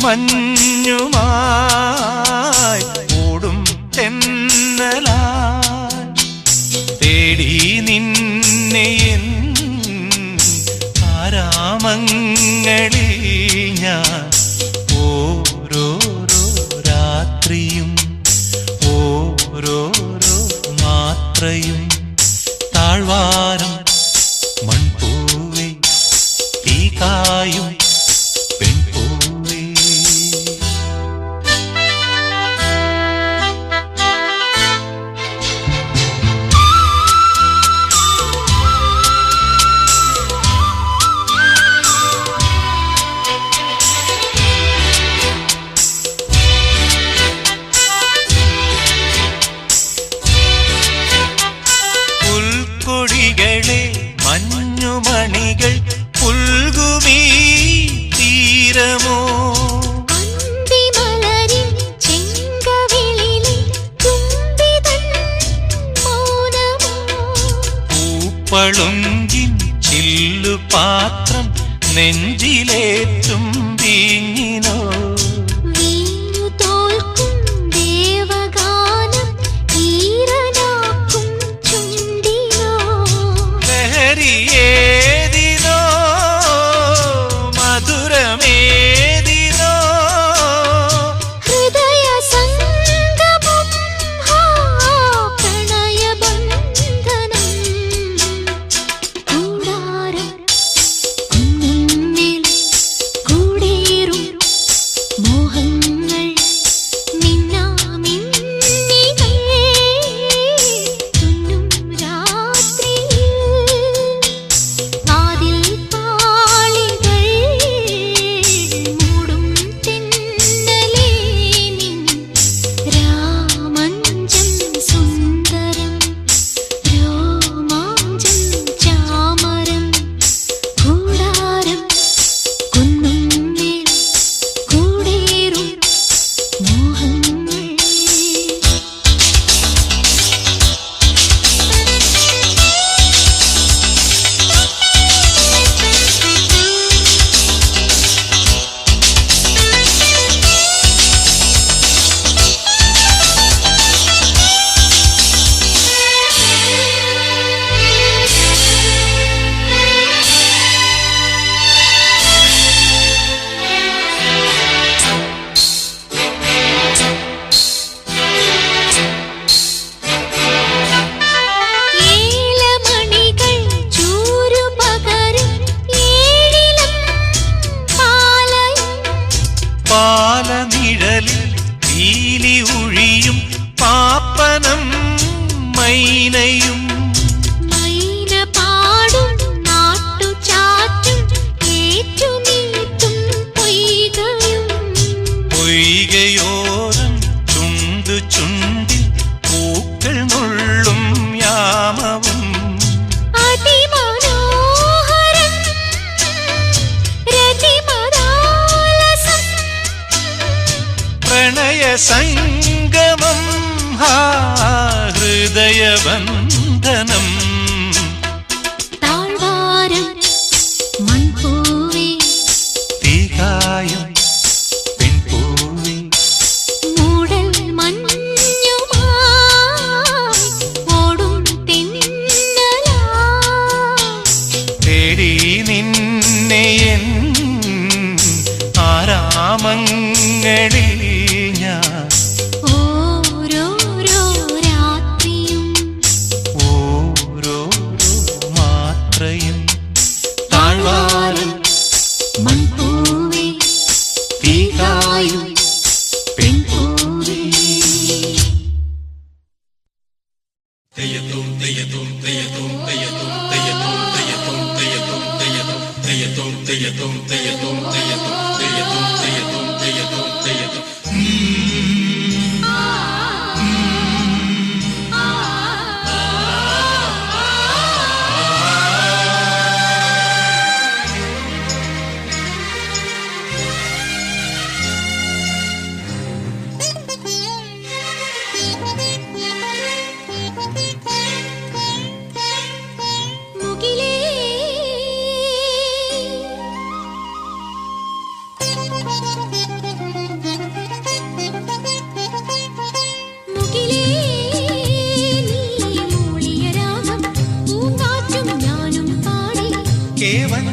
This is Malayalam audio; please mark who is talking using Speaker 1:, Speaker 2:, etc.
Speaker 1: മഞ്ഞുമായി ഓടും തെന്നലായി തേടി നിന്നെ ആരാമങ്ങളിൽ ഞാൻ ഓരോരോ രാത്രിയും ഓരോരോ മാത്രയും താഴ്വാരം മൺപൂവേ തീകായും പെൺപൂവേ. പുൽക്കൊടികളെ മഞ്ഞുമണികൾ പുൽകുമീ തീരമോ പൂപ്പളുങ്കിൻ ചില്ലുപാത്രം നെഞ്ചിലേറ്റും വീഞ്ഞിനോ ഏതിനോ മധുരമേതിനോ
Speaker 2: ഹൃദയ സംഗമം പ്രണയബന്ധനം കൂടാരം കുന്നിന്മേൽ കൂടേറും മോഹങ്ങൾ മിന്നാമിന്നികൾ തുന്നും രാത്രിയിൽ
Speaker 1: പാലനിഴലിൽ പീലി ഉഴിയും പാപ്പനം മൈനയും
Speaker 2: മൈന പാടും നാട്ടുചാറ്റും ഏറ്റുനീട്ടും പൊയ്കയും
Speaker 1: പൊയ്കയോരം ചുണ്ടു ചുണ്ടിൽ പൂക്കൾ നുള്ളും യാമവും
Speaker 2: അതിമനോഹരം രതിമദാലസം
Speaker 1: പ്രണയ സംഗമം ഹൃദയബന്ധനം
Speaker 2: താഴ്വാരം മൺപൂവേ
Speaker 1: തീകായും പെൺപൂവേ
Speaker 2: മൂടൽ മഞ്ഞുമായി ഓടും തെന്നലായി
Speaker 1: തേടി നിന്നെ ആരാമങ്ങളിൽ ഞാൻ
Speaker 2: ഓരോരോ രാത്രിയും
Speaker 1: ഓരോരോ മാത്രയും താഴ്വാരം
Speaker 2: മൺപൂവേ
Speaker 1: തീകായും പെൺപൂവേ. കേവൻ